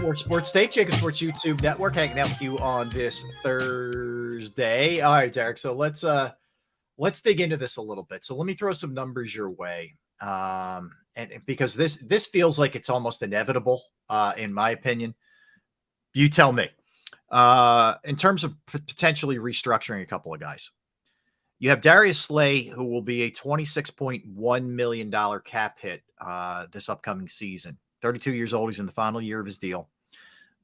More Sports Take, JAKIB Sports YouTube Network, hanging out with you on this Thursday. All right, Derek. So let's dig into this a little bit. So let me throw some numbers your way, and because this feels like it's almost inevitable, in my opinion. You tell me. In terms of potentially restructuring a couple of guys, you have Darius Slay, who will be a $26.1 million cap hit this upcoming season. 32 years old. He's in the final year of his deal.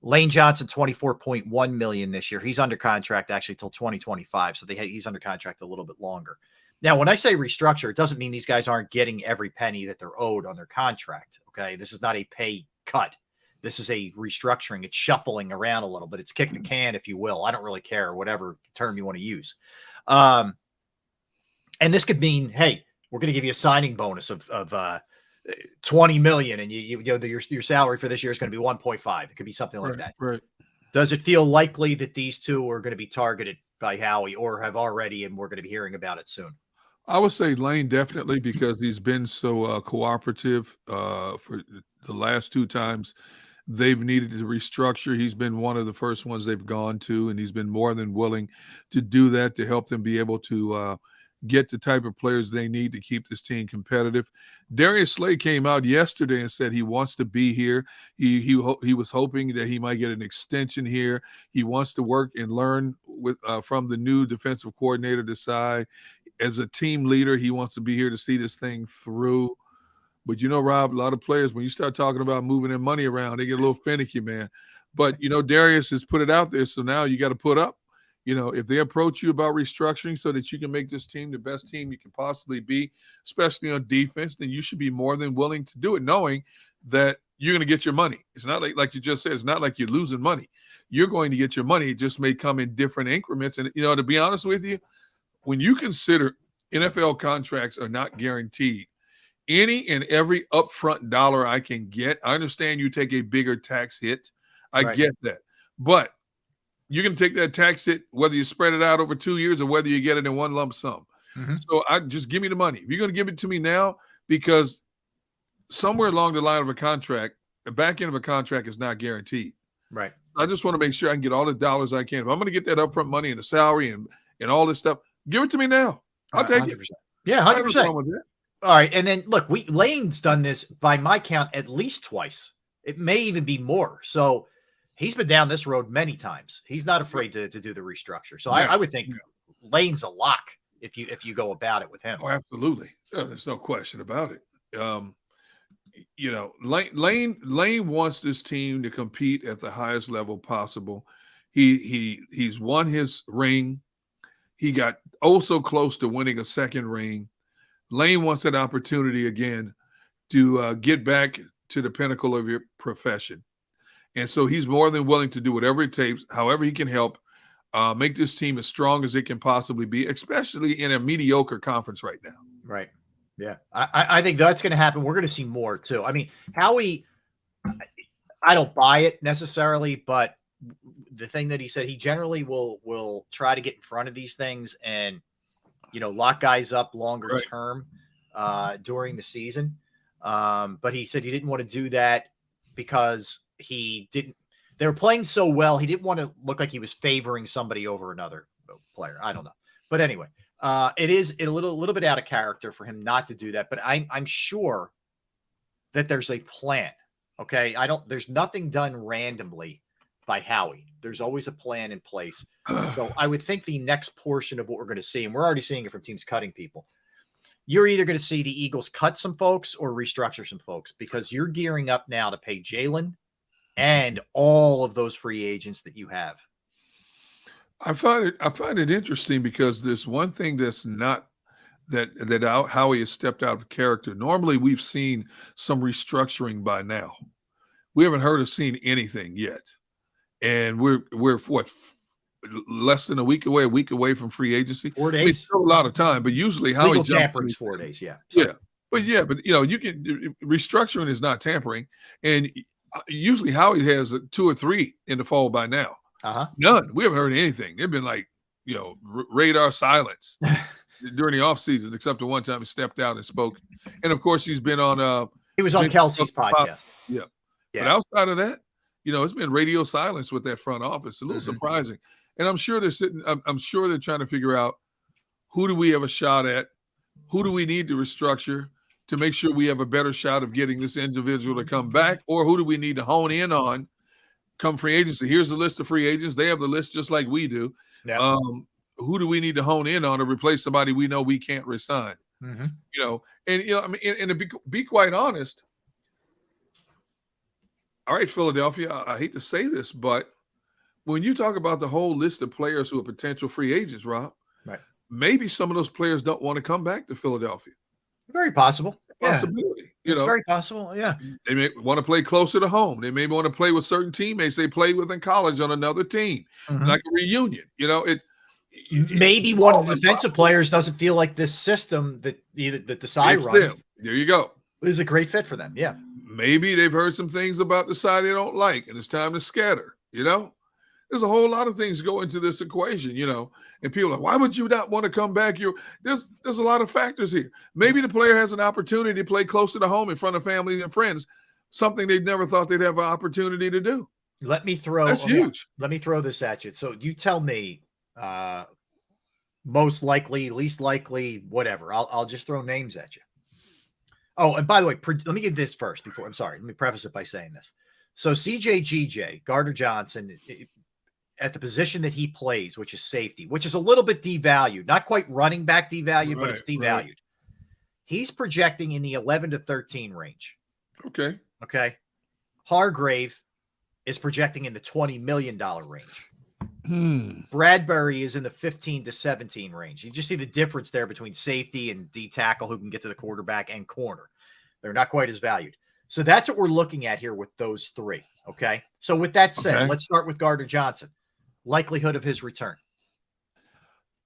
Lane Johnson, $24.1 million this year. He's under contract actually till 2025. So he's under contract a little bit longer. Now, when I say restructure, it doesn't mean these guys aren't getting every penny that they're owed on their contract. Okay. This is not a pay cut. This is a restructuring. It's shuffling around a little bit. It's kick the can, if you will. I don't really care, whatever term you want to use. And this could mean, hey, we're going to give you a signing bonus of 20 million, and your salary for this year is going to be 1.5. It could be something like that. Right. Does it feel likely that these two are going to be targeted by Howie, or have already, and we're going to be hearing about it soon? I would say Lane definitely, because he's been so cooperative for the last two times they've needed to restructure. He's been one of the first ones they've gone to, and he's been more than willing to do that to help them be able to get the type of players they need to keep this team competitive. Darius Slay came out yesterday and said he wants to be here. He was hoping that he might get an extension here. He wants to work and learn with from the new defensive coordinator, Desai. As a team leader, he wants to be here to see this thing through. But you know, Rob, a lot of players, when you start talking about moving their money around, they get a little finicky, man. But, you know, Darius has put it out there, so now you got to put up. You know, if they approach you about restructuring so that you can make this team the best team you can possibly be, especially on defense, then you should be more than willing to do it, knowing that you're going to get your money. It's not like you just said, it's not like you're losing money. You're going to get your money. It just may come in different increments. And, you know, to be honest with you, when you consider NFL contracts are not guaranteed, any and every upfront dollar I can get, I understand you take a bigger tax hit. I get that. But you're going to take that tax hit, whether you spread it out over 2 years or whether you get it in one lump sum. Mm-hmm. So I just give me the money. If you're going to give it to me now, because somewhere along the line of a contract, the back end of a contract is not guaranteed. Right. I just want to make sure I can get all the dollars I can. If I'm going to get that upfront money and the salary and all this stuff, give it to me now. I'll take 100%. it. Yeah, 100%. All right. And then look, Lane's done this by my count at least twice. It may even be more. So he's been down this road many times. He's not afraid to do the restructure. So I would think Lane's a lock if you go about it with him. Oh, absolutely. There's no question about it. You know, Lane wants this team to compete at the highest level possible. He's won his ring. He got so close to winning a second ring. Lane wants that opportunity again to get back to the pinnacle of your profession. And so he's more than willing to do whatever it takes, however he can help make this team as strong as it can possibly be, especially in a mediocre conference right now. Right. Yeah. I think that's going to happen. We're going to see more too. I mean, Howie, I don't buy it necessarily, but the thing that he said, he generally will try to get in front of these things and, you know, lock guys up longer term during the season. But he said he didn't want to do that because they were playing so well. He didn't want to look like he was favoring somebody over another player. I don't know. But anyway, it is a little bit out of character for him not to do that, but I'm sure that there's a plan. Okay. There's nothing done randomly by Howie. There's always a plan in place. So I would think the next portion of what we're going to see, and we're already seeing it from teams cutting people, you're either going to see the Eagles cut some folks or restructure some folks, because you're gearing up now to pay Jalen and all of those free agents that you have. I find it interesting because there's one thing that's not that Howie has stepped out of character. Normally we've seen some restructuring by now. We haven't heard of seeing anything yet. And we're what, less than a week away from free agency. 4 days. I mean, still a lot of time, but usually Howie legal tampering is 4 days. Yeah. So. Yeah. But you know, you can restructuring is not tampering, and usually Howie has 2 or 3 in the fall by now. None. We haven't heard anything. They've been like, you know, radar silence during the offseason, except the one time he stepped out and spoke. And of course, he's been on. He was on Kelsey's podcast. Yeah. But outside of that, it's been radio silence with that front office. A little surprising. And I'm sure they're sitting, I'm sure they're trying to figure out, who do we have a shot at? Who do we need to restructure to make sure we have a better shot of getting this individual to come back? Or who do we need to hone in on come free agency? Here's the list of free agents. They have the list just like we do. Yeah. Who do we need to hone in on to replace somebody we know we can't resign? Mm-hmm. And to be quite honest, all right, Philadelphia, I hate to say this, but when you talk about the whole list of players who are potential free agents, Rob, right, maybe some of those players don't want to come back to Philadelphia. Very possible. Possibility. It's very possible. Yeah. They may want to play closer to home. They may want to play with certain teammates they played with in college on another team, like a reunion. Maybe one of the defensive players doesn't feel like this system that the side runs. There you go. Is a great fit for them. Yeah. Maybe they've heard some things about the side they don't like, and it's time to scatter. There's a whole lot of things go into this equation, and people are like, why would you not want to come back? There's a lot of factors here. Maybe the player has an opportunity to play closer to home in front of family and friends, something they never thought they'd have an opportunity to do. That's huge. Let me throw this at you. So you tell me, most likely, least likely, whatever. I'll just throw names at you. Oh, and by the way, let me get this first before. I'm sorry. Let me preface it by saying this. So CJGJ, Gardner Johnson, at the position that he plays, which is safety, which is a little bit devalued, not quite running back devalued, but it's devalued. Right. He's projecting in the 11 to 13 range. Okay. Hargrave is projecting in the $20 million range. Bradbury is in the 15 to 17 range. You just see the difference there between safety and D tackle who can get to the quarterback and corner. They're not quite as valued. So that's what we're looking at here with those three. Okay. So with that said, let's start with Gardner Johnson. Likelihood of his return.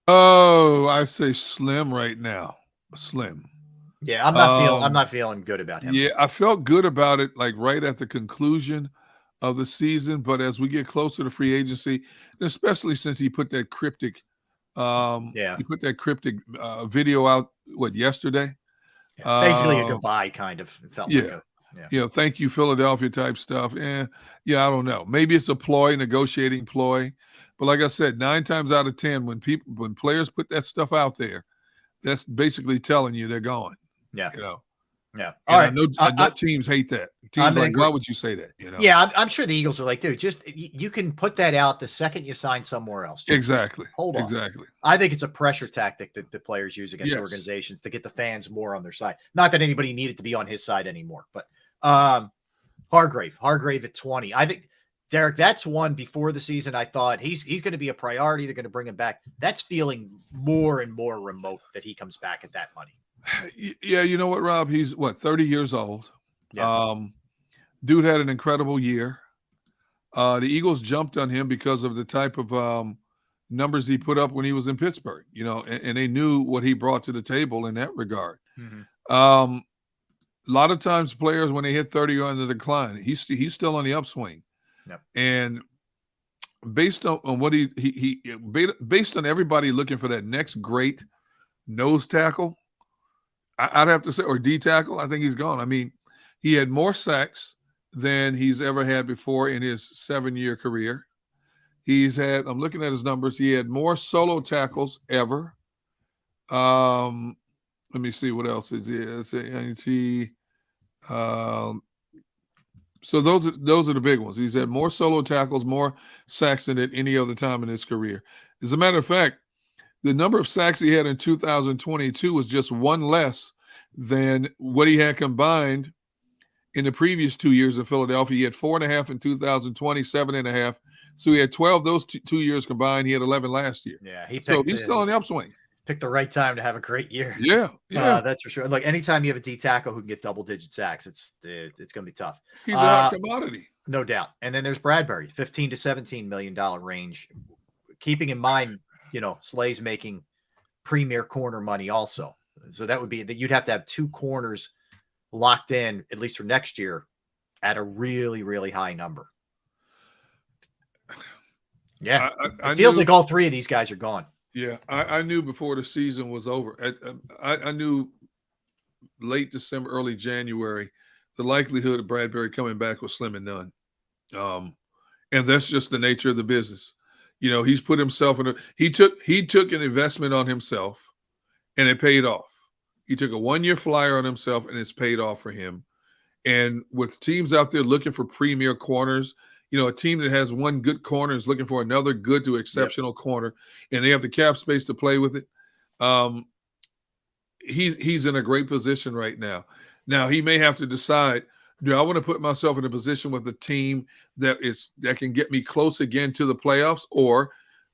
Oh, I say slim right now. Slim. Yeah, I'm not feeling good about him. Yeah, I felt good about it like right at the conclusion of the season, but as we get closer to free agency, especially since he put that cryptic video out yesterday? Yeah, basically a goodbye kind of. It felt like thank you, Philadelphia type stuff. I don't know. Maybe it's a ploy, negotiating ploy. But like I said, 9 times out of 10, when players put that stuff out there, that's basically telling you they're gone. Yeah. Yeah. All right. I know teams hate that. Teams like, why would you say that? Yeah, I'm sure the Eagles are like, dude, just you can put that out the second you sign somewhere else. Exactly. Hold on. Exactly. I think it's a pressure tactic that the players use against organizations to get the fans more on their side. Not that anybody needed to be on his side anymore, but Hargrave at 20. I think, Derek, that's one before the season. I thought he's going to be a priority. They're going to bring him back. That's feeling more and more remote that he comes back at that money. Yeah, you know what, Rob? He's 30 years old. Yeah. Dude had an incredible year. The Eagles jumped on him because of the type of numbers he put up when he was in Pittsburgh, and they knew what he brought to the table in that regard. A lot of times players, when they hit 30 are on the decline. He's still on the upswing. Yep. And based on what based on everybody looking for that next great nose tackle, I'd have to say, or D tackle, I think he's gone. I mean, he had more sacks than he's ever had before in his 7-year career. I'm looking at his numbers. He had more solo tackles ever. Let me see what else is it. So those are the big ones. He's had more solo tackles, more sacks than at any other time in his career. As a matter of fact, the number of sacks he had in 2022 was just one less than what he had combined in the previous 2 years in Philadelphia. He had 4.5 in 2020, 7.5. So he had 12 those 2 years combined. He had 11 last year. Yeah, he's still on the upswing. Picked the right time to have a great year. Yeah. That's for sure. Look, anytime you have a D tackle who can get double-digit sacks, it's going to be tough. He's a hot commodity. No doubt. And then there's Bradbury, $15 to $17 million range. Keeping in mind, Slay's making premier corner money also. So that would be that you'd have to have 2 corners locked in, at least for next year, at a really, really high number. Yeah. It feels like all 3 of these guys are gone. Yeah, I knew before the season was over. I knew late December, early January, the likelihood of Bradbury coming back was slim and none. And that's just the nature of the business. He's put himself he took an investment on himself, and it paid off. He took a 1-year flyer on himself, and it's paid off for him. And with teams out there looking for premier corners, a team that has one good corner is looking for another good to exceptional corner, and they have the cap space to play with it. He's in a great position right now. Now he may have to decide, do I want to put myself in a position with a team that can get me close again to the playoffs, or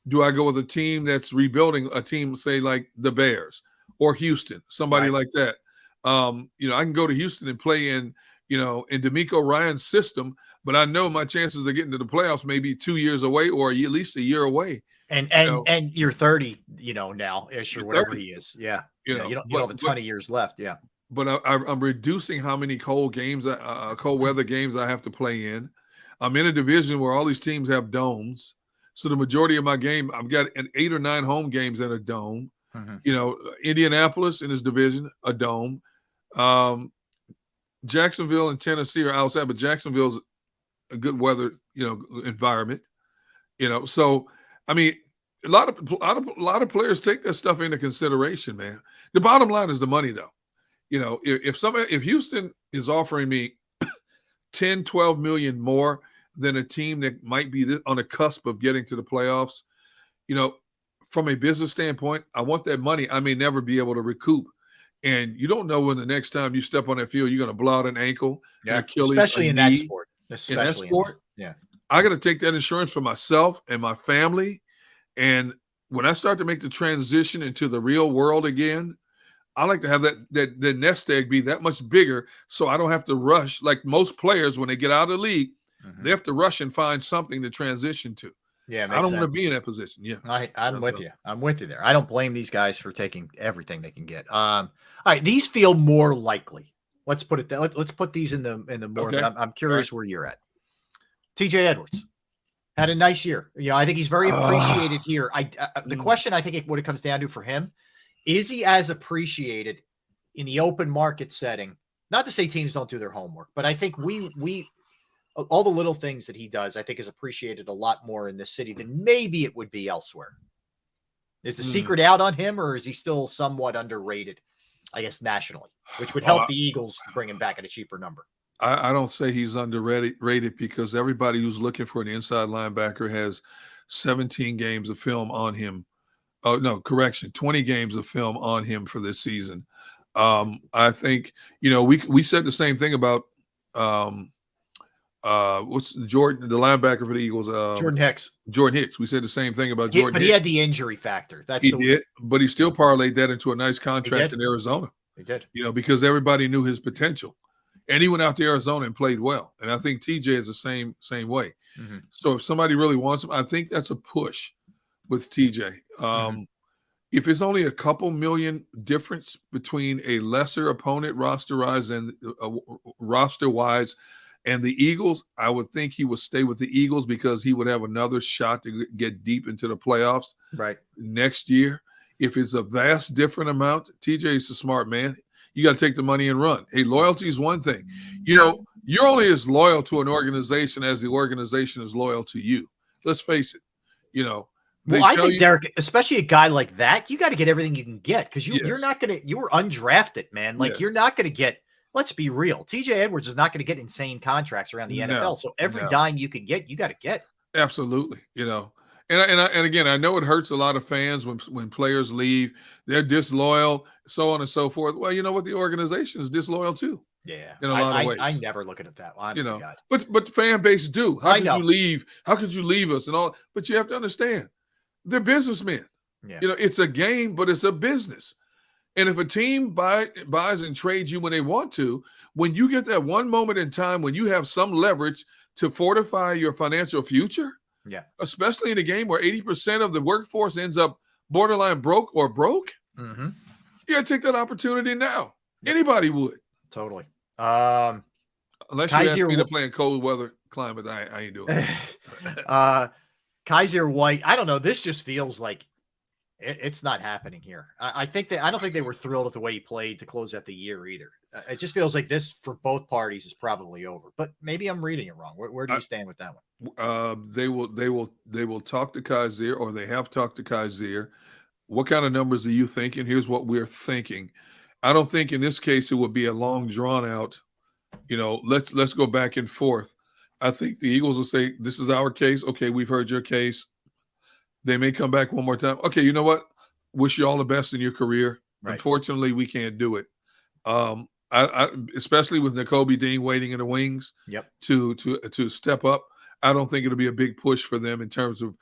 do I go with a team that's rebuilding, a team say like the Bears or Houston, somebody like that? I can go to Houston and play in DeMeco Ryan's system, but I know my chances of getting to the playoffs may be 2 years away or at least a year away. And you're 30, now ish or whatever 30. He is. Yeah. You don't have a ton of years left. Yeah. But I'm reducing how many cold weather games I have to play in. I'm in a division where all these teams have domes. So the majority of my game, I've got 8 or 9 home games in a dome. Mm-hmm. Indianapolis in his division, a dome. Jacksonville and Tennessee are outside, but Jacksonville's a good weather, environment. So I mean, a lot of players take that stuff into consideration, man. The bottom line is the money, though. If Houston is offering me 10, 12 million more than a team that might be on the cusp of getting to the playoffs, from a business standpoint, I want that money I may never be able to recoup. And you don't know when the next time you step on that field, you're going to blow out an ankle, an Achilles, especially in that sport. Yeah. I got to take that insurance for myself and my family. And when I start to make the transition into the real world again, I like to have that nest egg be that much bigger, so I don't have to rush. Like most players, when they get out of the league, they have to rush and find something to transition to. Yeah, I don't want to be in that position. Yeah, I'm with you. I'm with you there. I don't blame these guys for taking everything they can get. All right, these feel more likely. Let's put it that. Let's put these in the more. Okay. But I'm curious where you're at. TJ Edwards had a nice year. I think he's very appreciated here. The question I think what it comes down to for him. Is he as appreciated in the open market setting? Not to say teams don't do their homework, but I think we all the little things that he does, I think is appreciated a lot more in this city than maybe it would be elsewhere. Is the secret out on him, or is he still somewhat underrated, I guess, nationally, which would help the Eagles bring him back at a cheaper number? I don't say he's underrated because everybody who's looking for an inside linebacker has 17 games of film on him. Oh, no, correction. 20 games of film on him for this season. I think, we said the same thing about what's Jordan, the linebacker for the Eagles? Jordan Hicks. We said the same thing about Jordan Hicks. But he had the injury factor. He did, but he still parlayed that into a nice contract in Arizona. He did. Because everybody knew his potential. And he went out to Arizona and played well. And I think TJ is the same way. Mm-hmm. So if somebody really wants him, I think that's a push with TJ. If it's only a couple million difference between a lesser opponent roster-wise and the Eagles, I would think he would stay with the Eagles because he would have another shot to get deep into the playoffs next year. If it's a vast different amount, TJ is a smart man. You got to take the money and run. Hey, loyalty is one thing. You're only as loyal to an organization as the organization is loyal to you. Let's face it. Well, I think, Derek, especially a guy like that, you got to get everything you can get because you're not going to – you were undrafted, man. You're not going to get – let's be real. TJ Edwards is not going to get insane contracts around the NFL. So every dime you can get, you got to get. Absolutely. And again, I know it hurts a lot of fans when players leave. They're disloyal, so on and so forth. Well, you know what? The organization is disloyal too. Yeah, in a lot of ways. I never look at it that way. Honestly, God. But the fan base do. How could you leave? How could you leave us and all? But you have to understand. They're businessmen. Yeah. It's a game, but it's a business. And if a team buys and trades you when they want to, when you get that one moment in time when you have some leverage to fortify your financial future, especially in a game where 80% of the workforce ends up borderline broke, you got to take that opportunity now. Anybody would. Totally. Unless you ask me to play in cold weather climate, I ain't doing it. Kaiser White, I don't know. This just feels like It's not happening here. I think that I don't think they were thrilled at the way he played to close out the year either. It just feels like this for both parties is probably over. But maybe I'm reading it wrong. Where do you stand with that one? They will talk to Kaiser, or they have talked to Kaiser. What kind of numbers are you thinking? Here's what we're thinking. I don't think in this case it would be a long drawn out, let's go back and forth. I think the Eagles will say, this is our case. Okay, we've heard your case. They may come back one more time. Okay, you know what? Wish you all the best in your career. Right. Unfortunately, we can't do it. I especially with Nakobe Dean waiting in the wings to step up. I don't think it'll be a big push for them in terms of,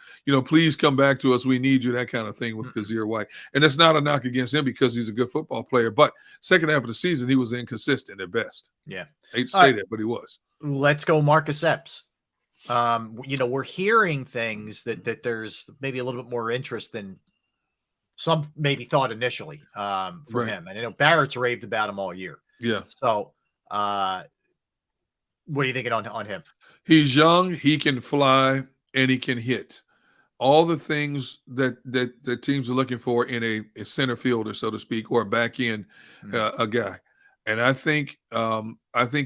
please come back to us. We need you, that kind of thing with Kazir White. And that's not a knock against him because he's a good football player. But second half of the season, he was inconsistent at best. Yeah. I hate to say that, but he was. Let's go Marcus Epps. We're hearing things that there's maybe a little bit more interest than some maybe thought initially for him. And I know Barrett's raved about him all year. Yeah. So what are you thinking on him? He's young, he can fly, and he can hit. All the things that teams are looking for in a center fielder, so to speak, or a back end a guy. And I think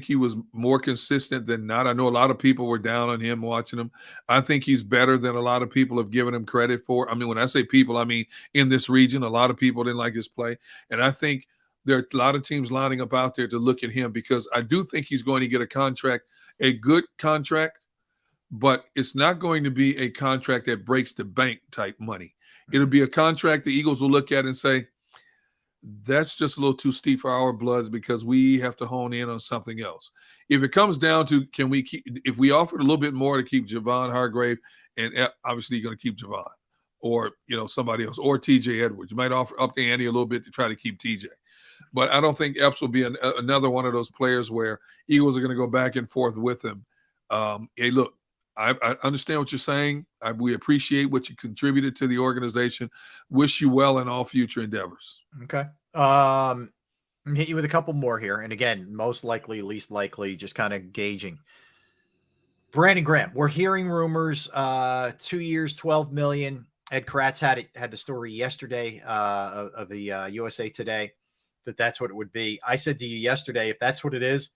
he was more consistent than not. I know a lot of people were down on him watching him. I think he's better than a lot of people have given him credit for. I mean, when I say people, I mean in this region, a lot of people didn't like his play. And I think there are a lot of teams lining up out there to look at him because I do think he's going to get a good contract, but it's not going to be a contract that breaks the bank type money. It'll be a contract the Eagles will look at and say, that's just a little too steep for our bloods because we have to hone in on something else. If it comes down to, if we offered a little bit more to keep Javon Hargrave, and obviously you're going to keep Javon or, somebody else, or TJ Edwards, you might offer up the ante a little bit to try to keep TJ. But I don't think Epps will be another one of those players where Eagles are going to go back and forth with him. Hey, look, I understand what you're saying. We appreciate what you contributed to the organization. Wish you well in all future endeavors. Okay. I'm gonna hit you with a couple more here. And again, most likely, least likely, just kind of gauging. Brandon Graham, we're hearing rumors, 2 years, $12 million. Ed Kratz had the story yesterday of the USA Today that's what it would be. I said to you yesterday, if that's what it is,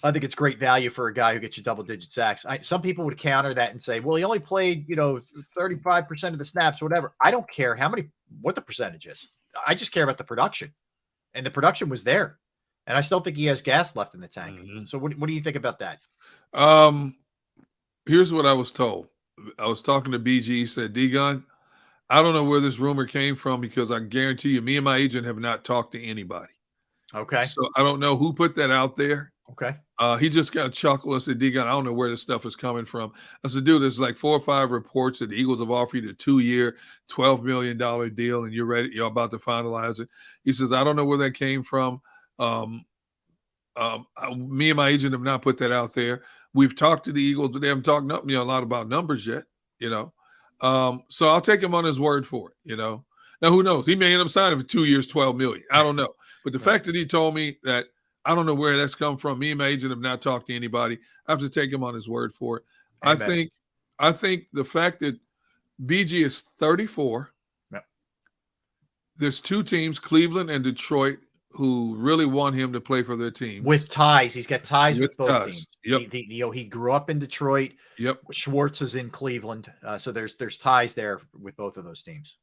I think it's great value for a guy who gets you double-digit sacks. Some people would counter that and say, well, he only played, 35% of the snaps, whatever. I don't care what the percentage is. I just care about the production. And the production was there. And I still think he has gas left in the tank. Mm-hmm. So what do you think about that? Here's what I was told. I was talking to BG. He said, D-Gun, I don't know where this rumor came from because I guarantee you, me and my agent have not talked to anybody. Okay. So I don't know who put that out there. Okay. He just got chuckled and said, D-Gun, I don't know where this stuff is coming from. I said, dude, there's like 4 or 5 reports that the Eagles have offered you a 2-year, $12 million deal, and you're about to finalize it. He says, I don't know where that came from. Me and my agent have not put that out there. We've talked to the Eagles, but they haven't talked a lot about numbers yet, So I'll take him on his word for it, Now, who knows? He may end up signing for 2 years, $12 million. I don't know. But the fact that he told me that, I don't know where that's come from. Me and my agent have not talked to anybody. I have to take him on his word for it. Amen. I think the fact that BG is 34, there's 2 teams, Cleveland and Detroit, who really want him to play for their team. With ties. He's got ties with both teams. Yep. He grew up in Detroit. Yep. Schwartz is in Cleveland. So there's ties there with both of those teams.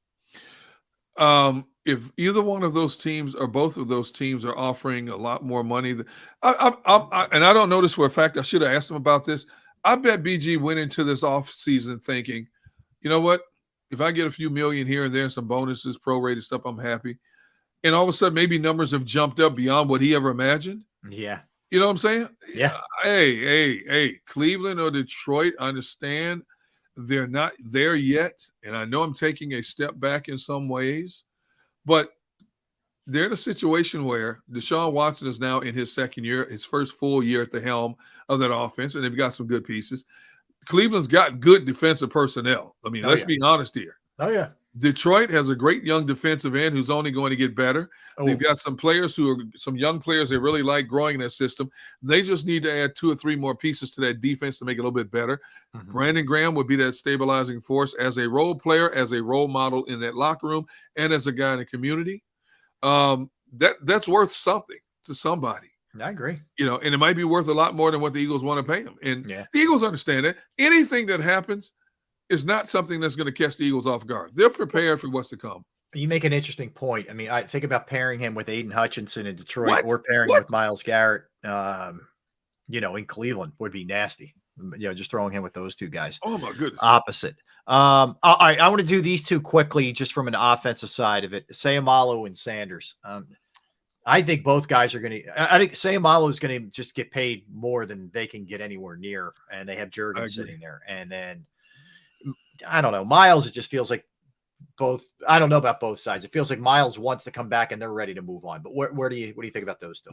If either one of those teams or both of those teams are offering a lot more money, and I don't know this for a fact, I should have asked him about this. I bet BG went into this offseason thinking, you know what? If I get a few million here and there, some bonuses, prorated stuff, I'm happy. And all of a sudden, maybe numbers have jumped up beyond what he ever imagined. Yeah. You know what I'm saying? Yeah. Hey, Cleveland or Detroit, I understand they're not there yet. And I know I'm taking a step back in some ways, but they're in a situation where Deshaun Watson is now in his second year, his first full year at the helm of that offense, and they've got some good pieces. Cleveland's got good defensive personnel. I mean, let's be honest here. Oh, yeah. Detroit has a great young defensive end who's only going to get better. Oh. They've got some players some young players they really like growing in that system. They just need to add 2 or 3 more pieces to that defense to make it a little bit better. Mm-hmm. Brandon Graham would be that stabilizing force as a role player, as a role model in that locker room, and as a guy in the community. That's worth something to somebody. I agree. And it might be worth a lot more than what the Eagles want to pay him. And the Eagles understand that. Anything that happens is not something that's going to catch the Eagles off guard. They're prepared for what's to come. You make an interesting point. I mean, I think about pairing him with Aiden Hutchinson in Detroit or pairing him with Myles Garrett, in Cleveland would be nasty. Just throwing him with those 2 guys. Oh, my goodness. Opposite. All right, I want to do these 2 quickly just from an offensive side of it. Sayamalu and Sanders. I think both guys are going to – I think Sayamalu is going to just get paid more than they can get anywhere near, and they have Jurgens sitting there. And then – I don't know. Myles, it just feels like both. I don't know about both sides. It feels like Myles wants to come back and thhere ready to move on. But what do you think about those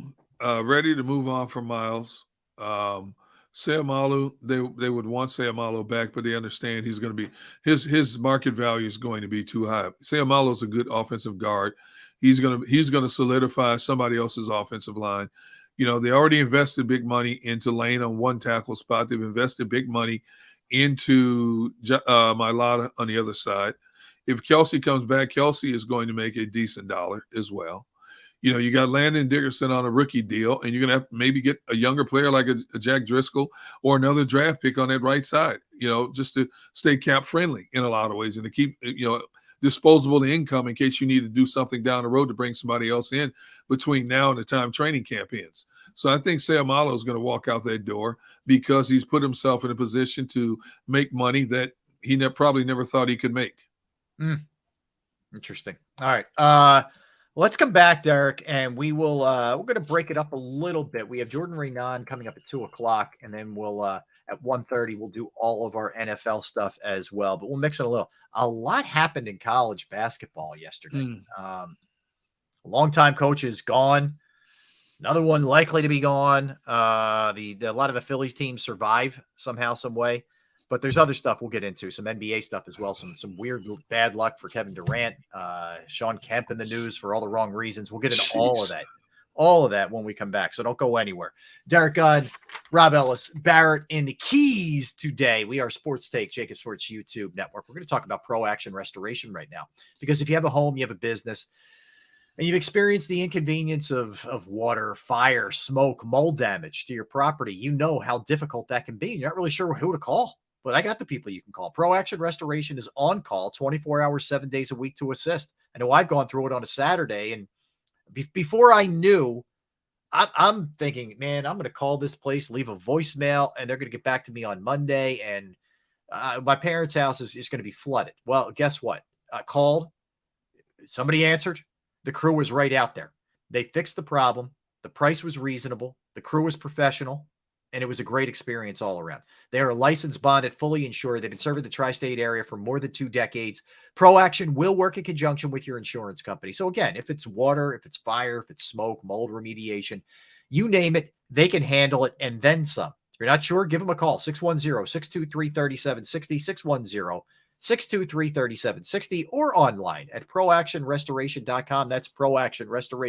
2? Ready to move on from Myles. Sayamalu, they would want Sayamalu back, but they understand he's going to be his market value is going to be too high. Sayamalu is a good offensive guard. He's going to solidify somebody else's offensive line. They already invested big money into Lane on 1 tackle spot. They've invested big money into Mailata on the other side. If Kelsey comes back, Kelsey is going to make a decent dollar as well. You got Landon Dickerson on a rookie deal, and you're going to have to maybe get a younger player like a Jack Driscoll or another draft pick on that right side, just to stay cap friendly in a lot of ways and to keep, disposable income in case you need to do something down the road to bring somebody else in between now and the time training camp ends. So I think Sayamalu is going to walk out that door because he's put himself in a position to make money that he probably never thought he could make. Interesting. All right. Let's come back, Derek, and we will we're going to break it up a little bit. We have Jordan Reynon coming up at 2:00, and then we'll at 1:30 we'll do all of our NFL stuff as well. But we'll mix it a little. A lot happened in college basketball yesterday. Longtime coach is gone. Another one likely to be gone. A lot of the Phillies teams survive somehow, some way. But there's other stuff we'll get into, some NBA stuff as well, some weird bad luck for Kevin Durant, Sean Kemp in the news for all the wrong reasons. We'll get into all of that when we come back. So don't go anywhere. Derek Gunn, Rob Ellis, Barrett in the keys today. We are Sports Take, JAKIB Sports YouTube Network. We're going to talk about Pro Action Restoration right now, because if you have a home, you have a business, and you've experienced the inconvenience of water, fire, smoke, mold damage to your property, you know how difficult that can be. You're not really sure who to call. But I got the people you can call. Pro Action Restoration is on call 24 hours, 7 days a week to assist. I know I've gone through it on a Saturday, and before I knew, I'm thinking, man, I'm going to call this place, leave a voicemail, and they're going to get back to me on Monday, and my parents' house is going to be flooded. Well, guess what? I called. Somebody answered. The crew was right out there. They fixed the problem. The price was reasonable. The crew was professional. And it was a great experience all around. They are licensed, bonded, fully insured. They've been serving the tri-state area for more than 2 decades. Pro Action will work in conjunction with your insurance company. So again, if it's water, if it's fire, if it's smoke, mold remediation, you name it, they can handle it and then some. If you're not sure, give them a call, 610-623-3760, 610-623-3760, or online at proactionrestoration.com. That's Pro Action Restoration.